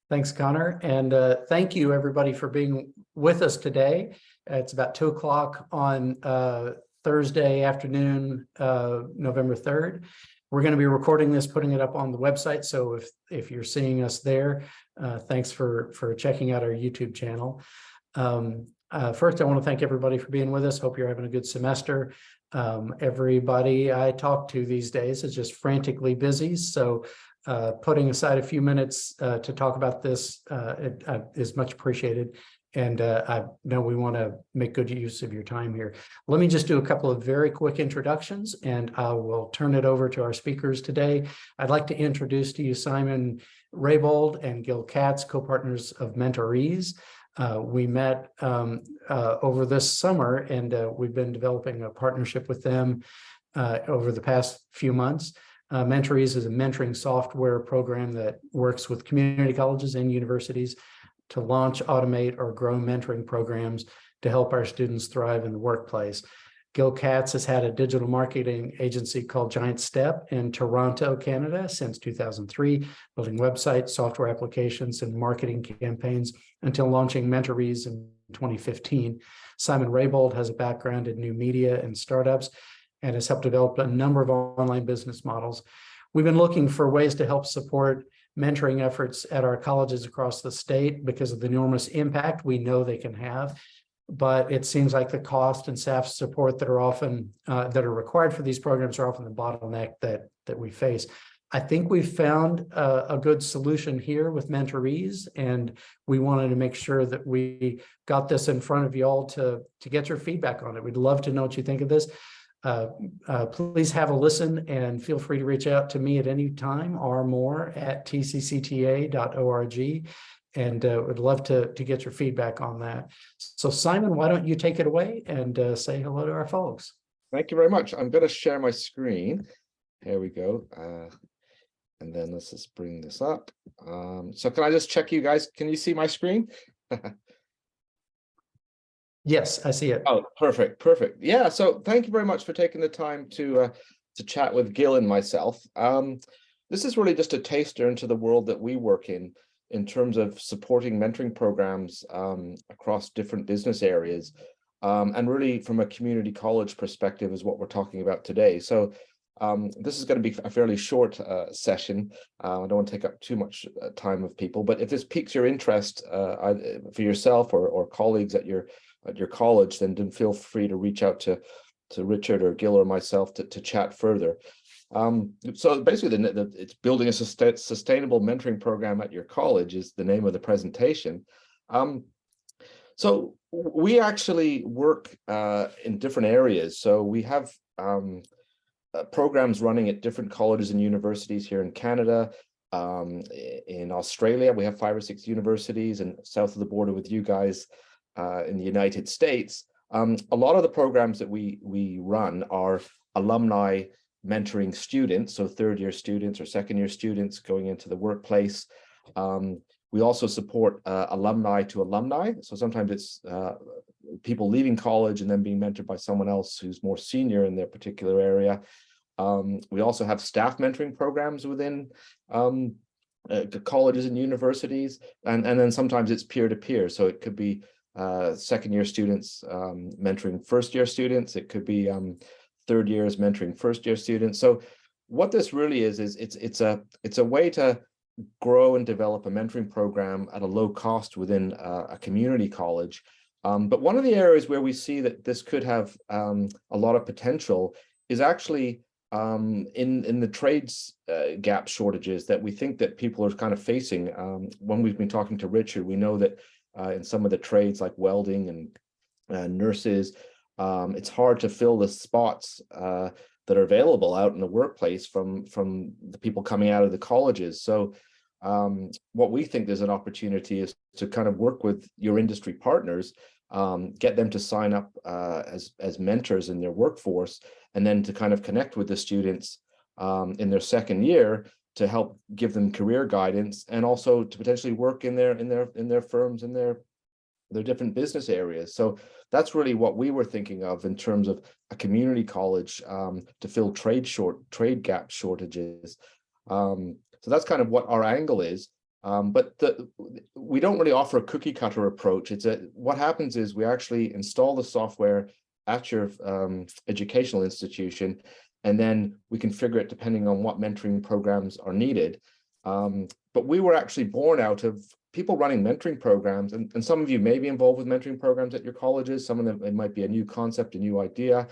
Thanks, Connor. And thank you, everybody, for being with us today. It's about 2 o'clock on Thursday afternoon, November 3rd. We're going to be recording this, putting it up on the website. So if you're seeing us there, thanks for checking out our YouTube channel. First, I want to thank everybody for being with us. Hope you're having a good semester. Everybody I talk to these days is just frantically busy. So putting aside a few minutes to talk about this is much appreciated. And I know we want to make good use of your time here. Let me just do a couple of very quick introductions, and I will turn it over to our speakers today. I'd like to introduce to you Simon Raybould and Gil Katz, co-partners of MentorEase. We met over this summer, and we've been developing a partnership with them over the past few months. Mentories is a mentoring software program that works with community colleges and universities to launch, automate, or grow mentoring programs to help our students thrive in the workplace. Gil Katz has had a digital marketing agency called Giant Step in Toronto, Canada since 2003, building websites, software applications, and marketing campaigns until launching Mentories in 2015. Simon Raybould has a background in new media and startups and has helped develop a number of online business models. We've been looking for ways to help support mentoring efforts at our colleges across the state because of the enormous impact we know they can have. But it seems like the cost and staff support that are often that are required for these programs are often the bottleneck that we face. I think we've found a good solution here with MentorEase, and we wanted to make sure that we got this in front of you all to get your feedback on it. We'd love to know what you think of this. Please have a listen and feel free to reach out to me at any time or more at tccta.org. And would love to get your feedback on that. So Simon, why don't you take it away and say hello to our folks? Thank you very much. I'm going to share my screen. Here we go. And then let's just bring this up. So can I just check you guys? Can you see my screen? Yes, I see it. Oh, perfect. Perfect. Yeah. So thank you very much for taking the time to chat with Gil and myself. This is really just a taster into the world that we work in terms of supporting mentoring programs across different business areas. And really from a community college perspective is what we're talking about today. So this is going to be a fairly short session. I don't want to take up too much time of people, but if this piques your interest for yourself or colleagues at your college, then feel free to reach out to Richard or Gil or myself to chat further. So basically, it's building a sustainable mentoring program at your college is the name of the presentation. So we actually work in different areas. So we have programs running at different colleges and universities here in Canada. In Australia, we have 5 or 6 universities, and south of the border with you guys in the United States. A lot of the programs that we run are alumni mentoring students, so third-year students or second-year students going into the workplace. We also support alumni to alumni. So sometimes it's people leaving college and then being mentored by someone else who's more senior in their particular area. We also have staff mentoring programs within colleges and universities, and then sometimes it's peer-to-peer. So it could be second-year students mentoring first-year students. It could be third years mentoring first-year students. So what this really is it's a way to grow and develop a mentoring program at a low cost within a community college. But one of the areas where we see that this could have a lot of potential is actually in the trades gap shortages that we think that people are kind of facing. When we've been talking to Richard, we know that in some of the trades like welding and nurses, it's hard to fill the spots that are available out in the workplace from the people coming out of the colleges. So what we think there's an opportunity is to kind of work with your industry partners, get them to sign up as mentors in their workforce, and then to kind of connect with the students in their second year to help give them career guidance, and also to potentially work in their firms, in their different business areas. So that's really what we were thinking of in terms of a community college to fill trade gap shortages. So that's kind of what our angle is. But we don't really offer a cookie cutter approach. What happens is we actually install the software at your educational institution, and then we configure it depending on what mentoring programs are needed. But we were actually born out of people running mentoring programs, and some of you may be involved with mentoring programs at your colleges. Some of them, it might be a new concept, a new idea.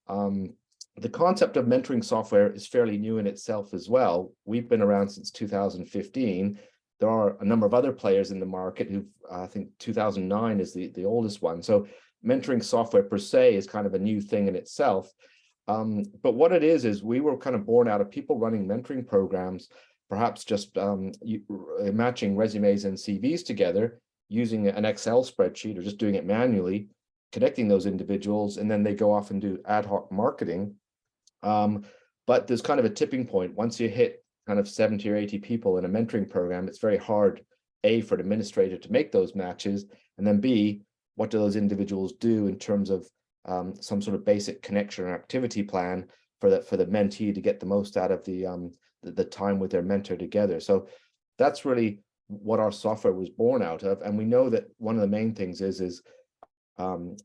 The concept of mentoring software is fairly new in itself as well. We've been around since 2015. There are a number of other players in the market who, I think 2009 is the oldest one. So mentoring software per se is kind of a new thing in itself. But what it is we were kind of born out of people running mentoring programs, perhaps just matching resumes and CVs together using an Excel spreadsheet or just doing it manually, connecting those individuals, and then they go off and do ad hoc marketing. But there's kind of a tipping point. Once you hit kind of 70 or 80 people in a mentoring program, it's very hard, A, for an administrator to make those matches, and then B, what do those individuals do in terms of some sort of basic connection or activity plan for the mentee to get the most out of the time with their mentor together. So that's really what our software was born out of. And we know that one of the main things is the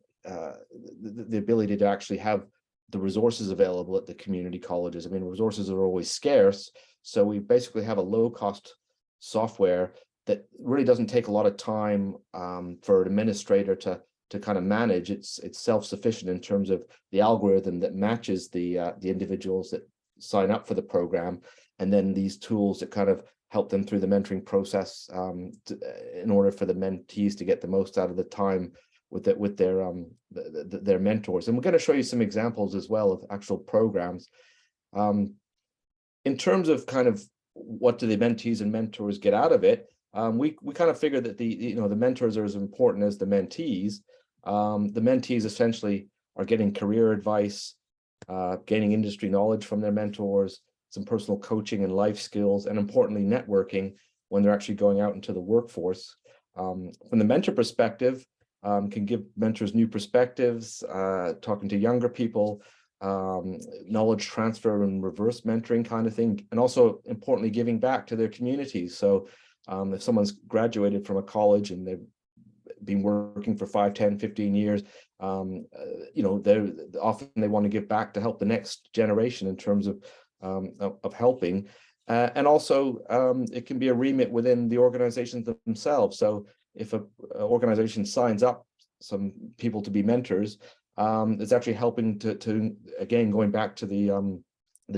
ability to actually have the resources available at the community colleges. I mean, resources are always scarce. So we basically have a low-cost software that really doesn't take a lot of time for an administrator to kind of manage. It's self-sufficient in terms of the algorithm that matches the individuals that sign up for the program, and then these tools that kind of help them through the mentoring process in order for the mentees to get the most out of the time with their mentors. And we're going to show you some examples as well of actual programs. In terms of kind of what do the mentees and mentors get out of it, we kind of figure that the mentors are as important as the mentees. The mentees essentially are getting career advice, gaining industry knowledge from their mentors, some personal coaching and life skills, and importantly, networking when they're actually going out into the workforce. From the mentor perspective, can give mentors new perspectives, talking to younger people, knowledge transfer and reverse mentoring kind of thing, and also importantly, giving back to their communities. So if someone's graduated from a college and they've been working for 5, 10, 15 years, they're often they want to give back to help the next generation in terms of helping. And also it can be a remit within the organizations themselves. So if an organization signs up some people to be mentors, it's actually helping to again, going back to the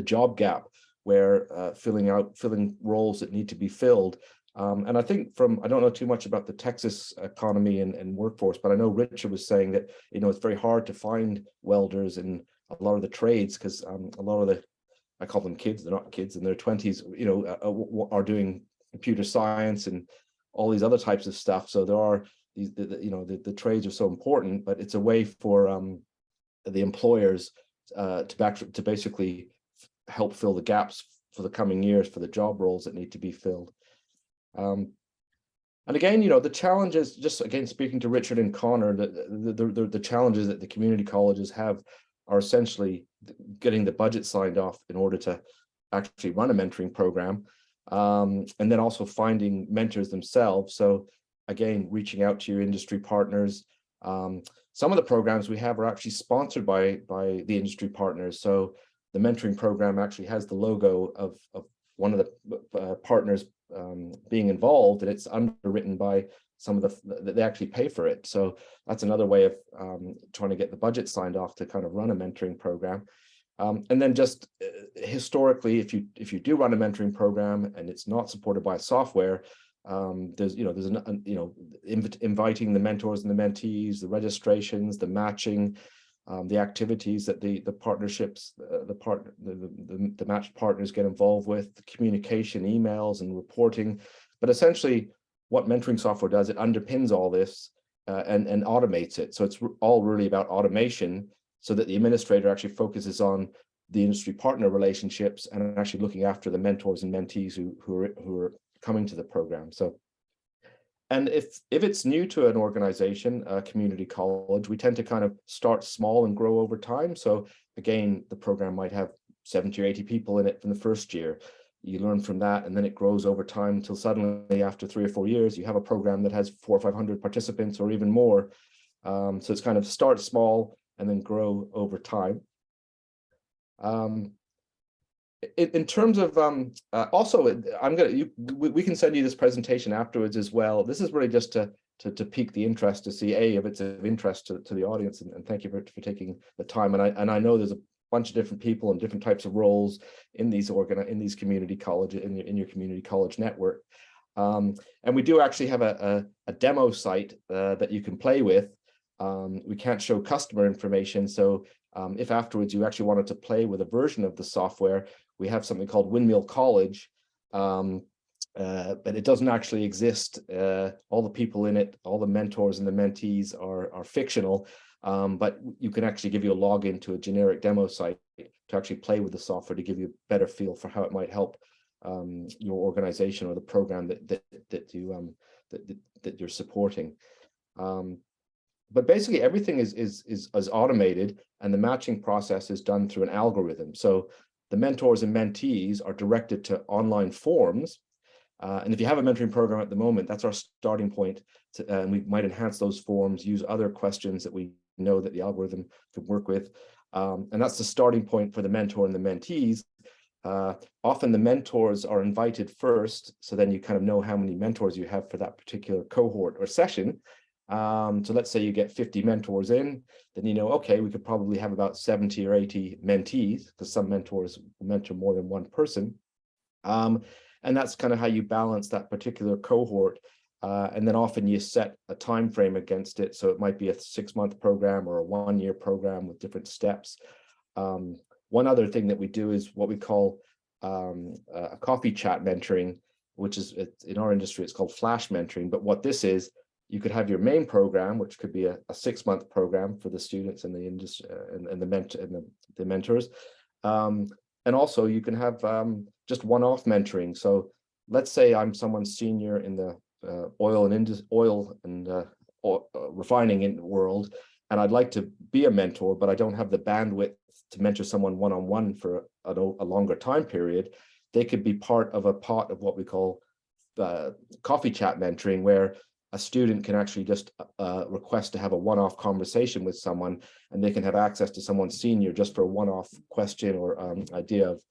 job gap where filling roles that need to be filled. And I think I don't know too much about the Texas economy and workforce, but I know Richard was saying that, it's very hard to find welders in a lot of the trades because a lot of I call them kids, they're not kids in their 20s, are doing computer science and all these other types of stuff. So there are these, the trades are so important, but it's a way for the employers to basically help fill the gaps for the coming years for the job roles that need to be filled. And again, the challenges, just again, speaking to Richard and Connor, the challenges that the community colleges have are essentially getting the budget signed off in order to actually run a mentoring program. And then also finding mentors themselves. So again, reaching out to your industry partners. Some of the programs we have are actually sponsored by the industry partners. So the mentoring program actually has the logo of one of the partners being involved, and it's underwritten by some of they actually pay for it. So that's another way of trying to get the budget signed off to kind of run a mentoring program. And then just historically, if you do run a mentoring program and it's not supported by software, there's inviting the mentors and the mentees, the registrations, the matching, the activities that the partnerships, the matched partners get involved with, the communication, emails, and reporting. But essentially, what mentoring software does, it underpins all this and automates it. So it's all really about automation, so that the administrator actually focuses on the industry partner relationships and actually looking after the mentors and mentees who are coming to the program. So, and if it's new to an organization, a community college, we tend to kind of start small and grow over time. So again, the program might have 70 or 80 people in it from the first year. you learn from that, and then it grows over time until suddenly after 3 or 4 years, you have a program that has 400 or 500 participants or even more. So it's kind of start small and then grow over time. In terms of also, we can send you this presentation afterwards as well. This is really just to pique the interest, to see if it's of interest to the audience, and thank you for taking the time. And I know there's a bunch of different people and different types of roles in these community colleges, in your community college network. And we do actually have a demo site that you can play with. We can't show customer information, so if afterwards you actually wanted to play with a version of the software, we have something called Windmill College, but it doesn't actually exist. All the people in it, all the mentors and the mentees are fictional, but you can actually give you a login to a generic demo site to actually play with the software to give you a better feel for how it might help your organization or the program that you're supporting. But basically everything is automated, and the matching process is done through an algorithm. So the mentors and mentees are directed to online forms. And if you have a mentoring program at the moment, that's our starting point. And we might enhance those forms, use other questions that we know that the algorithm can work with. And that's the starting point for the mentor and the mentees. Often the mentors are invited first, so then you kind of know how many mentors you have for that particular cohort or session. So let's say you get 50 mentors in, then you know, okay, we could probably have about 70 or 80 mentees, because some mentors will mentor more than one person. And that's kind of how you balance that particular cohort. And then often you set a time frame against it. So it might be a 6-month program or a 1-year program with different steps. One other thing that we do is what we call a coffee chat mentoring, which is, in our industry, it's called flash mentoring. But what this is, you could have your main program, which could be a 6-month program for the students and the industry and the mentors. And also you can have just one-off mentoring. So let's say I'm someone senior in the oil and refining world, and I'd like to be a mentor, but I don't have the bandwidth to mentor someone one-on-one for a longer time period. They could be part of a pot of what we call coffee chat mentoring, where a student can actually just request to have a one-off conversation with someone, and they can have access to someone senior just for a one-off question or idea of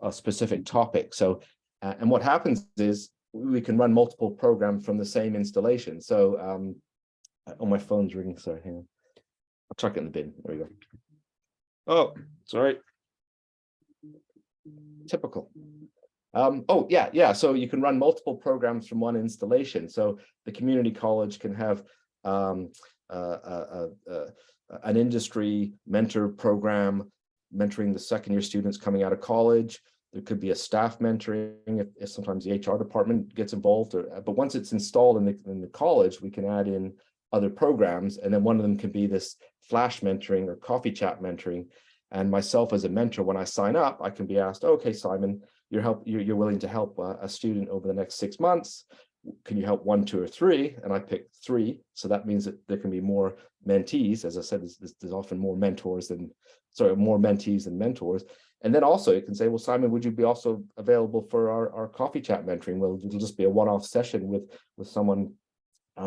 a specific topic. So, and what happens is we can run multiple programs from the same installation. So, oh, my phone's ringing. Sorry, hang on. I'll chuck it in the bin. There we go. Oh, sorry. Typical. Oh, yeah. So you can run multiple programs from one installation. So the community college can have an industry mentor program mentoring the second-year students coming out of college. There could be a staff mentoring if sometimes the HR department gets involved. But once it's installed in the college, we can add in other programs, and then one of them can be this flash mentoring or coffee chat mentoring. And myself as a mentor, when I sign up, I can be asked, okay, Simon, you're willing to help a student over the next 6 months. Can you help 1, 2, or 3? And I pick 3. So that means that there can be more mentees. As I said, there's often more mentees than mentors. And then also you can say, well, Simon, would you be also available for our coffee chat mentoring? Well, it'll just be a one-off session with someone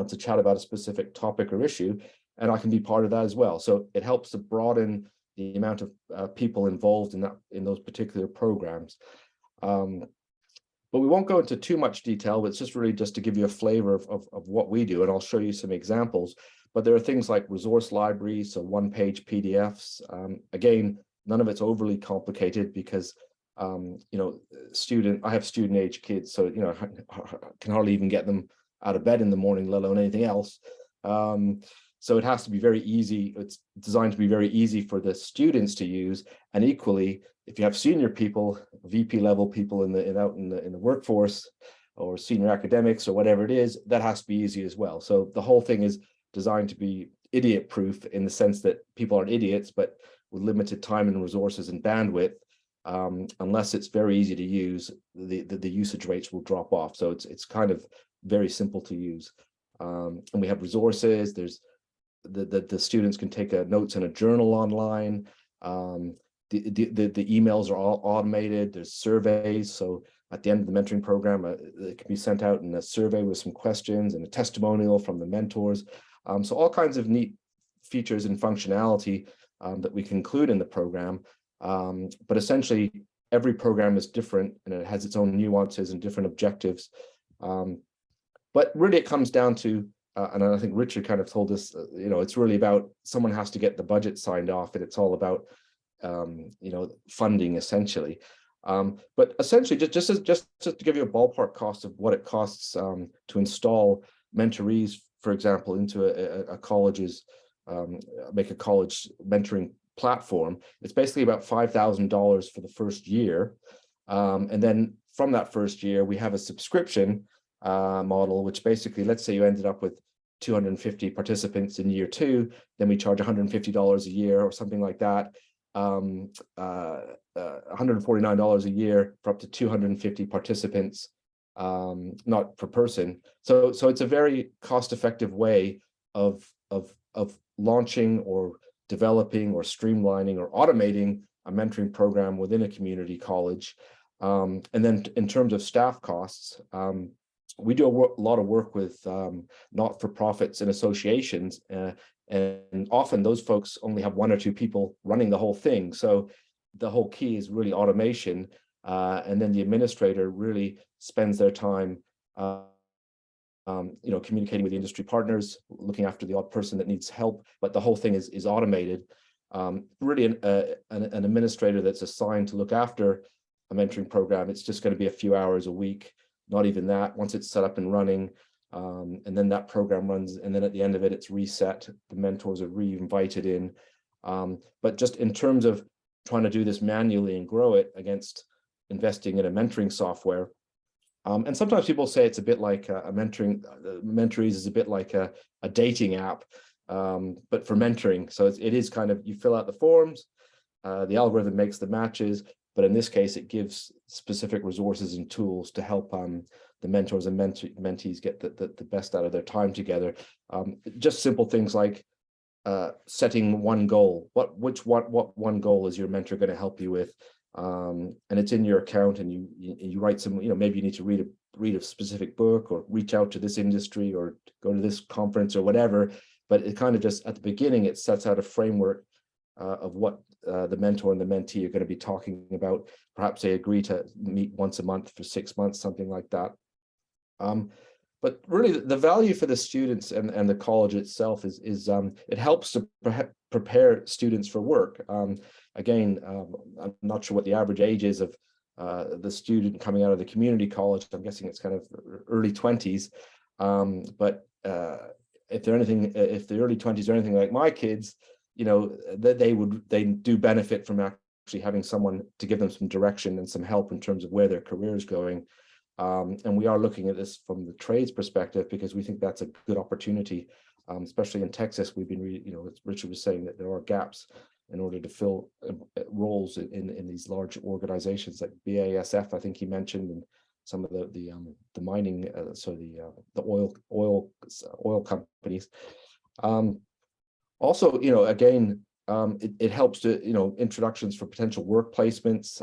to chat about a specific topic or issue. And I can be part of that as well. So it helps to broaden the amount of people involved in those particular programs. But we won't go into too much detail. It's just really just to give you a flavor of what we do, and I'll show you some examples. But there are things like resource libraries, so one-page PDFs. Again, none of it's overly complicated because I have student-age kids, so can hardly even get them out of bed in the morning, let alone anything else. So it has to be very easy. It's designed to be very easy for the students to use. And equally, if you have senior people, VP level people out in the workforce, or senior academics or whatever it is, that has to be easy as well. So the whole thing is designed to be idiot proof in the sense that people aren't idiots, but with limited time and resources and bandwidth, unless it's very easy to use, the usage rates will drop off. So it's kind of very simple to use. And we have resources. There's the students can take notes in a journal online. the emails are all automated. There's surveys. So at the end of the mentoring program, it can be sent out in a survey with some questions and a testimonial from the mentors. So all kinds of neat features and functionality that we can include in the program. But essentially, every program is different and it has its own nuances and different objectives. But really, it comes down to, and I think Richard kind of told us, it's really about someone has to get the budget signed off, and it's all about funding essentially. But essentially, just to give you a ballpark cost of what it costs to install MentorEase, for example, into a college's make a college mentoring platform, it's basically about $5,000 for the first year, and then from that first year, we have a subscription model, which basically, let's say you ended up with 250 participants in year 2, then we charge $150 a year or something like that. $149 a year for up to 250 participants, not per person. So it's a very cost-effective way of launching or developing or streamlining or automating a mentoring program within a community college. And then in terms of staff costs, we do a lot of work with not-for-profits and associations, and often those folks only have 1 or 2 people running the whole thing. So the whole key is really automation, and then the administrator really spends their time communicating with the industry partners, looking after the odd person that needs help, but the whole thing is automated. Really an administrator that's assigned to look after a mentoring program, it's just going to be a few hours a week, not even that, once it's set up and running. And then that program runs, and then at the end of it, it's reset. The mentors are re-invited in. But just in terms of trying to do this manually and grow it against investing in a mentoring software, and sometimes people say it's a bit like a mentoring, Mentories is a bit like a dating app, but for mentoring. So it is kind of, you fill out the forms, the algorithm makes the matches, but in this case, it gives specific resources and tools to help the mentors and mentees get the best out of their time together. Just simple things like setting one goal. What one goal is your mentor going to help you with? And it's in your account, and you write some, maybe you need to read a specific book or reach out to this industry or go to this conference or whatever. But it kind of just at the beginning, it sets out a framework of what the mentor and the mentee are going to be talking about. Perhaps they agree to meet once a month for 6 months, something like that. But really, the value for the students and the college itself is it helps to prepare students for work. Again, I'm not sure what the average age is of the student coming out of the community college. I'm guessing it's kind of early 20s. But if the early 20s are anything like my kids, they do benefit from actually having someone to give them some direction and some help in terms of where their career is going. And we are looking at this from the trades perspective because we think that's a good opportunity, especially in Texas. We've been, as Richard was saying, that there are gaps in order to fill roles in these large organizations like BASF, I think he mentioned, and some of the mining, the oil companies. Also, again, it helps to, introductions for potential work placements,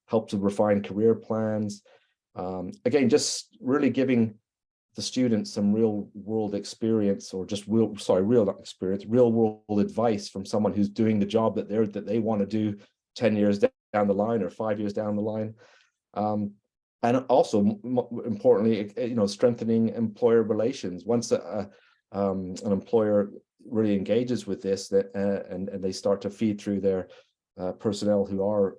help to refine career plans. Again, just really giving the students some real world experience, or just real world advice from someone who's doing the job that they want to do 10 years down the line or 5 years down the line. And also, importantly, strengthening employer relations. Once an employer really engages with this, and they start to feed through their personnel who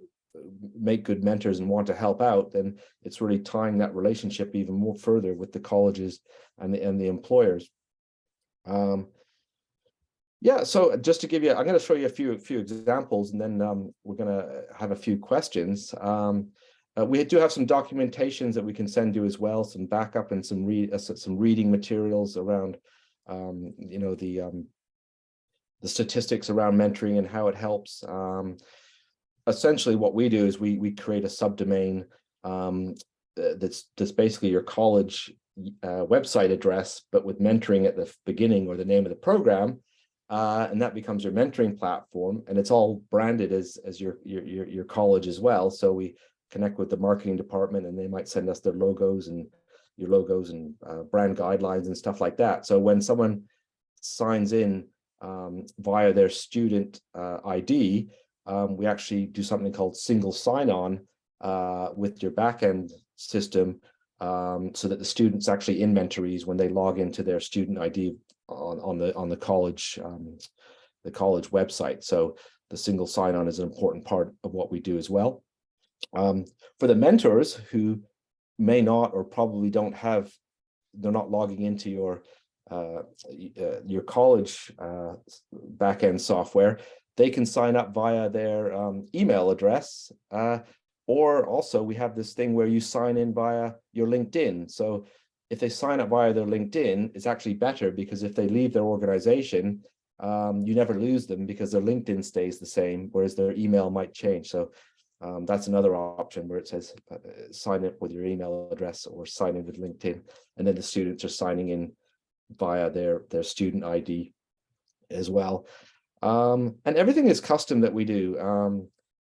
make good mentors and want to help out, then it's really tying that relationship even more further with the colleges and the employers. Yeah, so just to give you, I'm going to show you a few examples, and then we're going to have a few questions. We do have some documentations that we can send you as well, some backup and some reading materials around, the statistics around mentoring and how it helps. Essentially, what we do is we create a subdomain that's basically your college website address, but with mentoring at the beginning or the name of the program. and that becomes your mentoring platform, and it's all branded as your college as well. So we connect with the marketing department, and they might send us their logos and brand guidelines and stuff like that. So when someone signs in via their student ID, we actually do something called single sign-on with your backend system, so that the students actually in Mentories, when they log into their student ID on the college website. So the single sign-on is an important part of what we do as well. For the mentors who may not, or probably don't have, they're not logging into your college backend software, they can sign up via their email address, or also we have this thing where you sign in via your LinkedIn. So if they sign up via their LinkedIn, it's actually better, because if they leave their organization, you never lose them, because their LinkedIn stays the same, whereas their email might change. So that's another option where it says sign up with your email address or sign in with LinkedIn, and then the students are signing in via their student ID as well. And everything is custom that we do.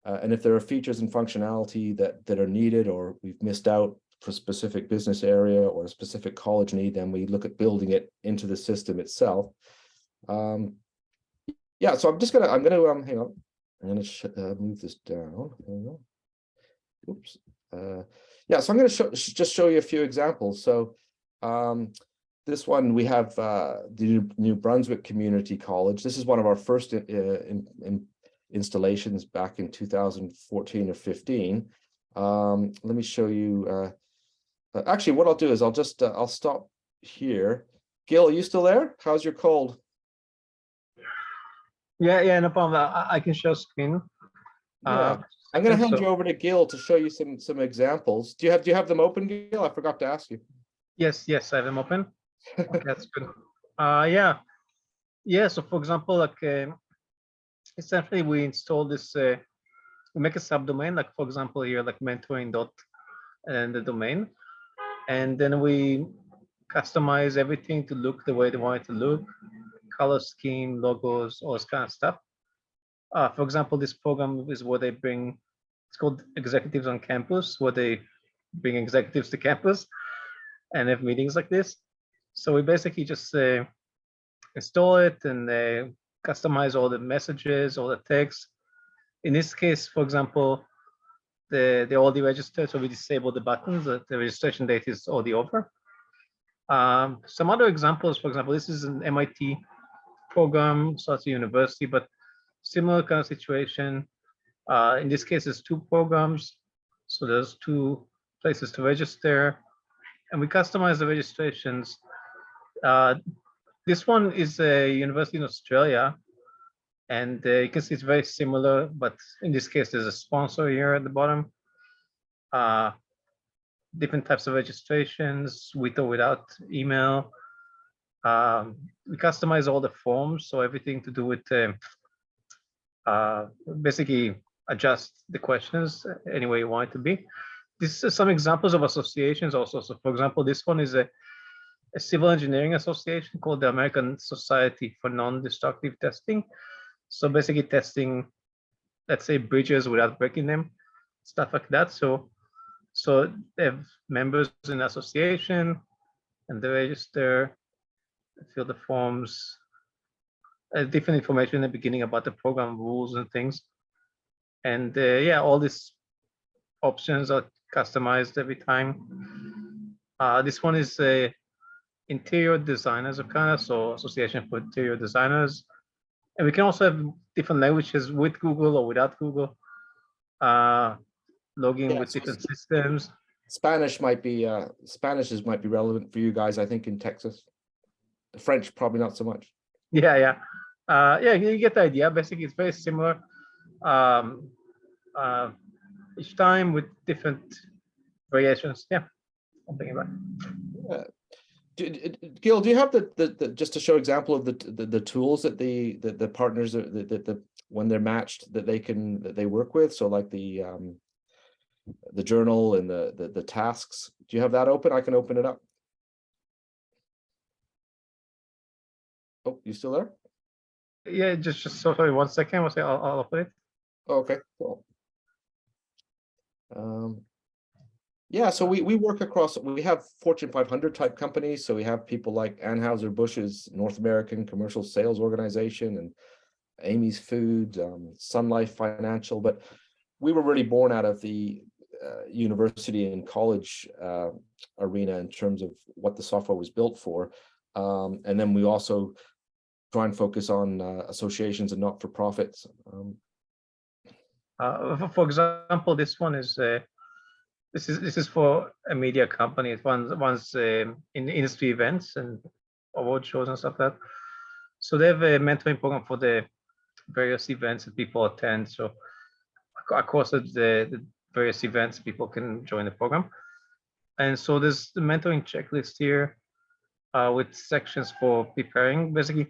And if there are features and functionality that are needed, or we've missed out for a specific business area or a specific college need, then we look at building it into the system itself. Yeah, so I'm gonna hang on. I'm gonna move this down. Oops. Yeah, so I'm gonna just show you a few examples. So this one, we have the New Brunswick Community College. This is one of our first installations back in 2014 or 15. Let me show you. Actually, what I'll do is I'll stop here. Gil, are you still there? How's your cold? Yeah, no problem. I can share screen. Yeah. I'm going to hand you over to Gil to show you some examples. Do you have them open, Gil? I forgot to ask you. Yes, I have them open. Okay, that's good. Yeah. So for example, like essentially we install this. We make a subdomain, like for example here, like mentoring dot and the domain, and then we customize everything to look the way they want it to look, color scheme, logos, all this kind of stuff. For example, this program is where they bring, it's called Executives on Campus, where they bring executives to campus and have meetings like this. So we basically just install it and customize all the messages, all the text. In this case, for example, they're already registered, so we disable the buttons. The registration date is already over. Some other examples, for example, this is an MIT program, so it's a university, but similar kind of situation. In this case, it's two programs, so there's two places to register, and we customize the registrations. This one is a university in Australia, and you can see it's very similar, but in this case, there's a sponsor here at the bottom. Different types of registrations, with or without email. We customize all the forms, so everything to do with basically adjust the questions any way you want it to be. This is some examples of associations also. So for example, this one is a civil engineering association called the American Society for Non-Destructive Testing. So basically testing, let's say, bridges without breaking them, stuff like that. So they have members in the association, and they register, fill the forms, different information in the beginning about the program rules and things. And yeah, all these options are customized every time. This one is a interior designers of kind of, so Association for Interior Designers. And we can also have different languages with Google or without Google. Logging with different systems. Spanish might be relevant for you guys, I think, in Texas. The French probably not so much. Yeah, you get the idea. Basically, it's very similar. Each time with different variations. Yeah, something about it. Gil, do you have the just to show example of the tools that the partners when they're matched that they work with? So like the journal and the tasks. Do you have that open? I can open it up. Oh, you still there? Yeah, just sorry, 1 second. I'll open it. Okay, cool. Yeah, so we work across, we have Fortune 500 type companies. So we have people like Anheuser-Busch's North American Commercial Sales Organization and Amy's Food, Sun Life Financial, but we were really born out of the university and college arena in terms of what the software was built for. And then we also try and focus on associations and not-for-profits. For example, this one is this is for a media company. It runs in industry events and award shows and stuff like that. So they have a mentoring program for the various events that people attend. So across the various events, people can join the program. And so there's the mentoring checklist here with sections for preparing. Basically,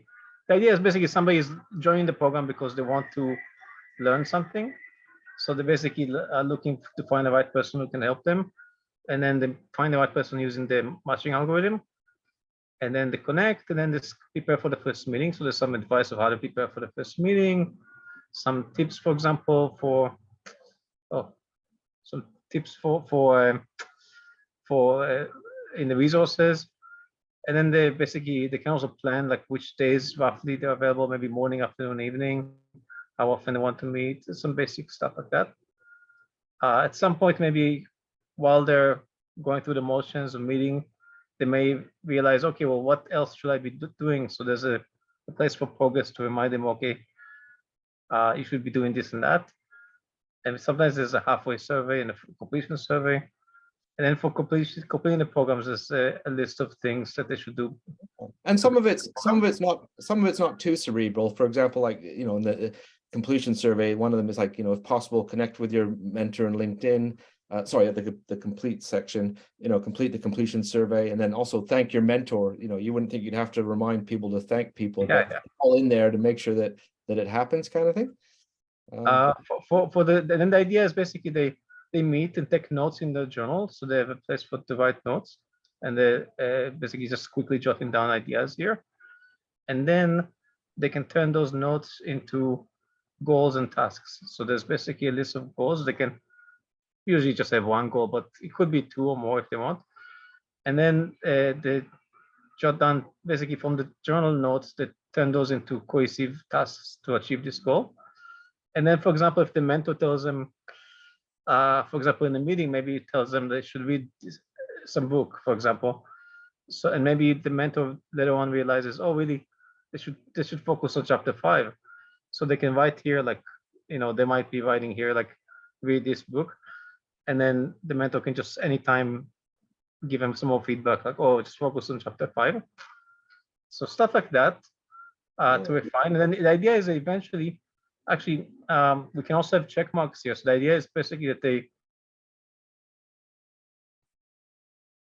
the idea is basically somebody is joining the program because they want to learn something. So they basically are looking to find the right person who can help them. And then they find the right person using the matching algorithm. And then they connect, and then they prepare for the first meeting. So there's some advice of how to prepare for the first meeting, some tips, for example, some tips for in the resources. And then they can also plan like which days roughly they're available, maybe morning, afternoon, evening, how often they want to meet, some basic stuff like that. At some point, maybe while they're going through the motions of meeting, they may realize, okay, well, what else should I be doing? So there's a place for progress to remind them, okay, you should be doing this and that. And sometimes there's a halfway survey and a completion survey. And then for completing the programs, there's a list of things that they should do. And some of it's not too cerebral. For example, like, you know, in the completion survey, one of them is like, you know, if possible, connect with your mentor on LinkedIn. Sorry, the complete section, you know, complete the completion survey, and then also thank your mentor. You know, you wouldn't think you'd have to remind people to thank people, but all in there to make sure that it happens, kind of thing. Then the idea is basically they meet and take notes in the journal, so they have a place for to write notes, and they basically just quickly jotting down ideas here, and then they can turn those notes into goals and tasks. So there's basically a list of goals. They can usually just have one goal, but it could be two or more if they want. And then they jot down basically from the journal notes that turn those into cohesive tasks to achieve this goal. And then, for example, if the mentor tells them, for example, in the meeting, maybe it tells them they should read some book, for example. So, and maybe the mentor later on realizes, oh, really, they should focus on chapter 5. So they can write here, like, you know, they might be writing here, like, read this book. And then the mentor can just anytime give them some more feedback, like, oh, just focus on chapter 5. So stuff like that to refine. And then the idea is that eventually, actually, we can also have check marks here. So the idea is basically that they.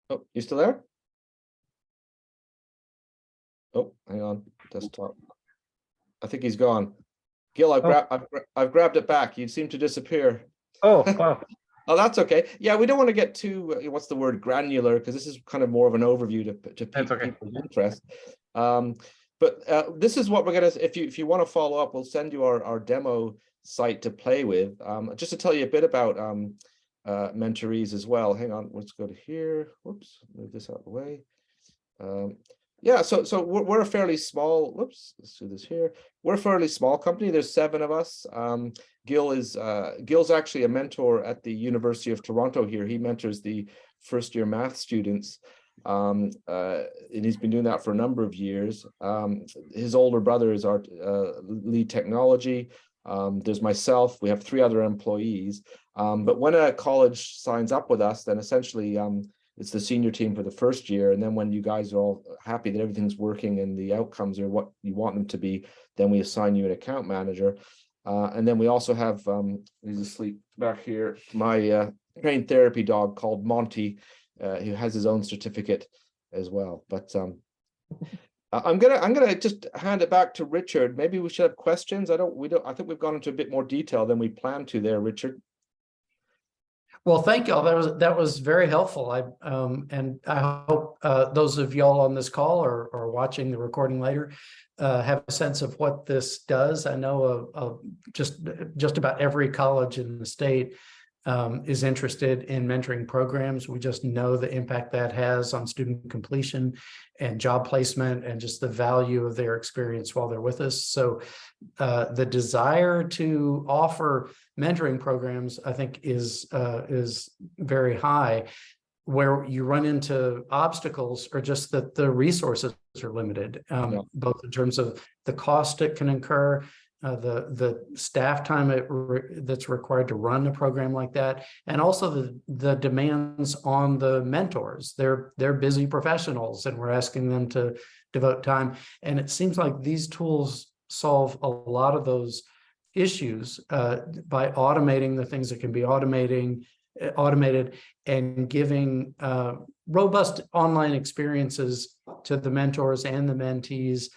Oh, you still there? Oh, hang on, desktop. I think he's gone. Gil, I've grabbed it back. You seem to disappear. Oh, wow. Oh, that's okay. Yeah, we don't want to get too, what's the word, granular, because this is kind of more of an overview to pique people's interest. But this is what we're gonna. If you want to follow up, we'll send you our demo site to play with. Just to tell you a bit about Mentories as well. Hang on, let's go to here. Whoops, move this out of the way. Yeah, so we're a fairly small. Whoops, let's do this here. We're a fairly small company. There's 7 of us. Gil's actually a mentor at the University of Toronto here. He mentors the first-year math students. And he's been doing that for a number of years. His older brother is our lead technology. There's myself. We have 3 other employees. But when a college signs up with us, then essentially it's the senior team for the first year. And then when you guys are all happy that everything's working and the outcomes are what you want them to be, then we assign you an account manager. And then we also have, he's asleep back here, my trained therapy dog called Monty, who has his own certificate as well. But I'm gonna just hand it back to Richard. Maybe we should have questions. I think we've gone into a bit more detail than we planned to there, Richard. Well, thank y'all. That was very helpful. And I hope those of y'all on this call or watching the recording later have a sense of what this does. I know just about every college in the state is interested in mentoring programs. We just know the impact that has on student completion and job placement and just the value of their experience while they're with us. So the desire to offer mentoring programs, I think, is very high. Where you run into obstacles are just that the resources are limited, both in terms of the cost it can incur, the staff time that's required to run a program like that, and also the demands on the mentors. They're busy professionals, and we're asking them to devote time. And it seems like these tools solve a lot of those issues by automating the things that can be automated and giving robust online experiences to the mentors and the mentees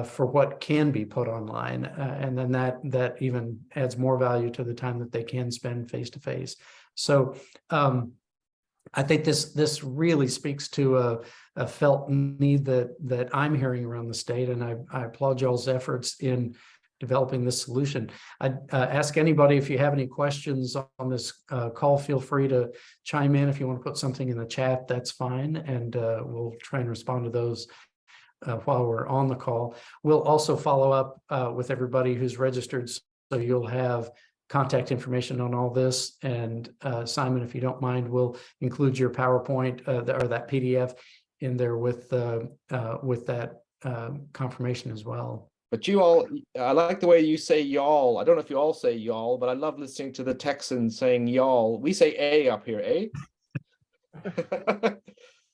for what can be put online. And then that even adds more value to the time that they can spend face-to-face. So I think this really speaks to a felt need that I'm hearing around the state, and I applaud y'all's efforts in developing this solution. I'd ask anybody, if you have any questions on this call, feel free to chime in. If you want to put something in the chat, that's fine, and we'll try and respond to those while we're on the call. We'll also follow up with everybody who's registered, so you'll have contact information on all this. And Simon, if you don't mind, we'll include your PowerPoint or that PDF in there with that confirmation as well. But you all, I like the way you say y'all. I don't know if you all say y'all, but I love listening to the Texans saying y'all. We say A up here, eh?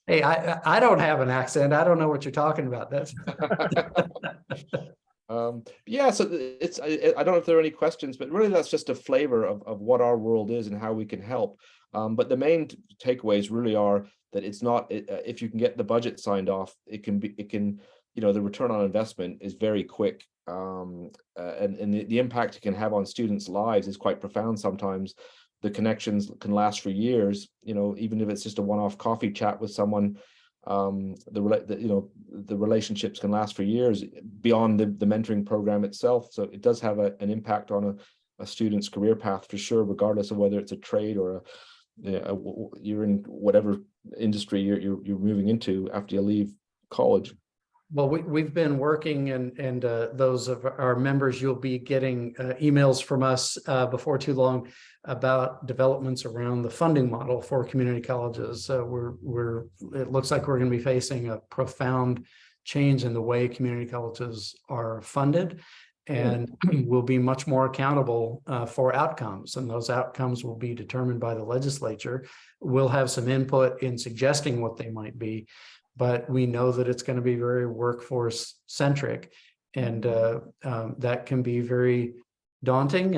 Hey, I don't have an accent. I don't know what you're talking about. That's yeah, so I don't know if there are any questions, but really that's just a flavor of what our world is and how we can help. But the main takeaways really are that it's not, if you can get the budget signed off, it can the return on investment is very quick, and the impact it can have on students' lives is quite profound. Sometimes the connections can last for years, even if it's just a one-off coffee chat with someone. The relationships can last for years beyond the mentoring program itself. So it does have an impact on a student's career path for sure, regardless of whether it's a trade or you're in whatever industry you're moving into after you leave college. Well, we've been working, and those of our members, you'll be getting emails from us before too long about developments around the funding model for community colleges. It looks like we're going to be facing a profound change in the way community colleges are funded, and we'll be much more accountable for outcomes, and those outcomes will be determined by the legislature. We'll have some input in suggesting what they might be, but we know that it's going to be very workforce centric, and that can be very daunting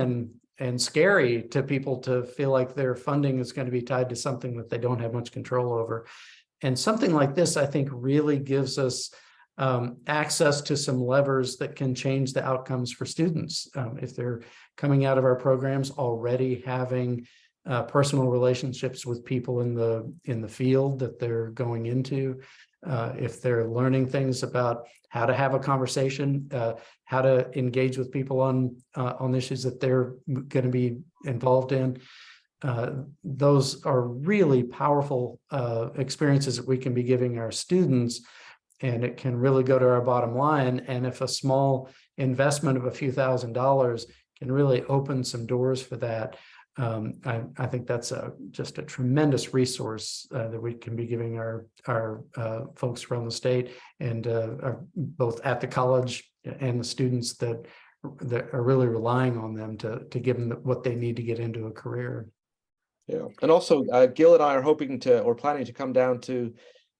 and scary to people to feel like their funding is going to be tied to something that they don't have much control over. And something like this, I think, really gives us access to some levers that can change the outcomes for students. If they're coming out of our programs already having personal relationships with people in the field that they're going into, if they're learning things about how to have a conversation, how to engage with people on issues that they're going to be involved in, those are really powerful experiences that we can be giving our students, and it can really go to our bottom line. And if a small investment of a few $1,000s can really open some doors for that, I think that's just a tremendous resource that we can be giving our folks around the state, and both at the college and the students that are really relying on them to give them what they need to get into a career. Yeah, and also Gil and I are hoping or planning to come down to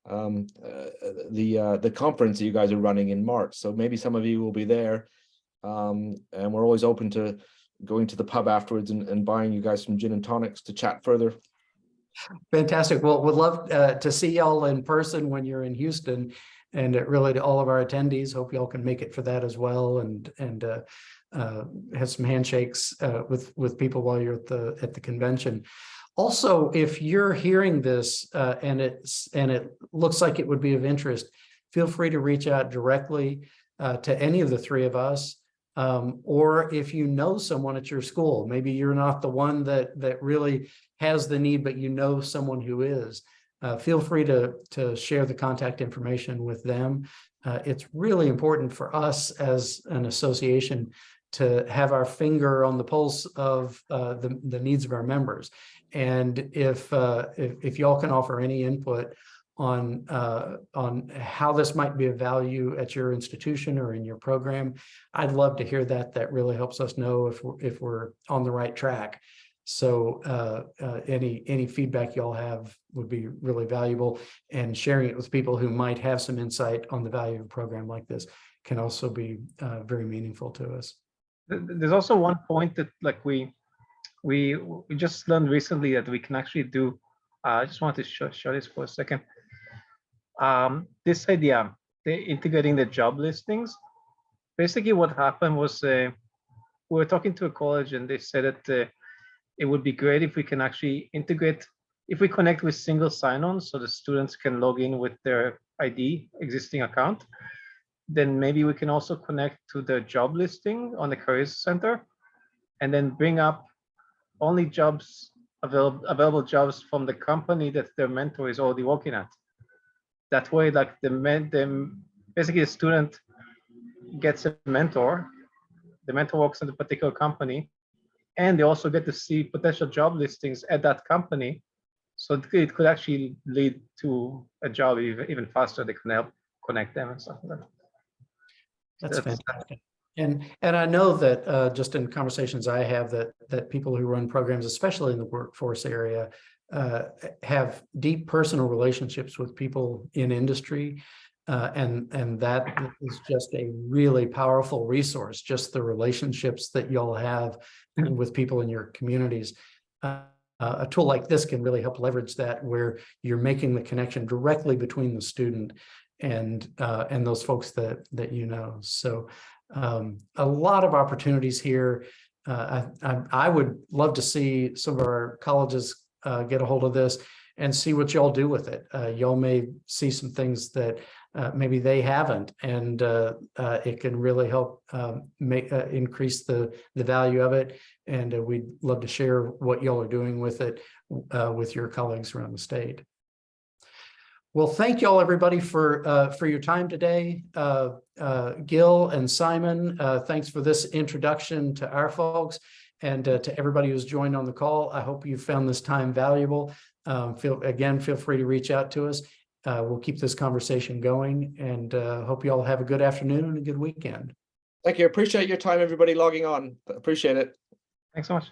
the conference that you guys are running in March. So maybe some of you will be there, and we're always open to going to the pub afterwards and buying you guys some gin and tonics to chat further. Fantastic. Well, we'd love to see y'all in person when you're in Houston, and really to all of our attendees, hope y'all can make it for that as well, and have some handshakes with people while you're at the convention. Also, if you're hearing this and it looks like it would be of interest, feel free to reach out directly to any of the three of us. Or if you know someone at your school, maybe you're not the one that really has the need, but you know someone who is, feel free to share the contact information with them. It's really important for us as an association to have our finger on the pulse of the needs of our members. And if y'all can offer any input on how this might be of value at your institution or in your program, I'd love to hear that. That really helps us know if we're on the right track. So any feedback y'all have would be really valuable, and sharing it with people who might have some insight on the value of a program like this can also be very meaningful to us. There's also one point that like we just learned recently that we can actually do. I just want to show this for a second. This idea, integrating the job listings. Basically, what happened was we were talking to a college, and they said that it would be great if we can actually integrate, if we connect with single sign-on, so the students can log in with their ID existing account. Then maybe we can also connect to the job listing on the Careers Center, and then bring up only jobs, available jobs from the company that their mentor is already working at. That way, like basically the student gets a mentor, the mentor works in a particular company, and they also get to see potential job listings at that company. So it could actually lead to a job even faster. They can help connect them and stuff like that. That's fantastic. And I know that just in conversations I have that people who run programs, especially in the workforce area, have deep personal relationships with people in industry. And that is just a really powerful resource, just the relationships that you'll have with people in your communities. A tool like this can really help leverage that, where you're making the connection directly between the student and those folks that you know. So a lot of opportunities here. I would love to see some of our colleges get a hold of this and see what y'all do with it. Y'all may see some things that maybe they haven't, and it can really help increase the value of it. And we'd love to share what y'all are doing with it with your colleagues around the state. Well, thank y'all, everybody, for your time today. Gil and Simon, thanks for this introduction to our folks, and to everybody who's joined on the call. I hope you found this time valuable. Feel free to reach out to us. We'll keep this conversation going, and hope you all have a good afternoon and a good weekend. Thank you. Appreciate your time, everybody logging on. Appreciate it. Thanks so much.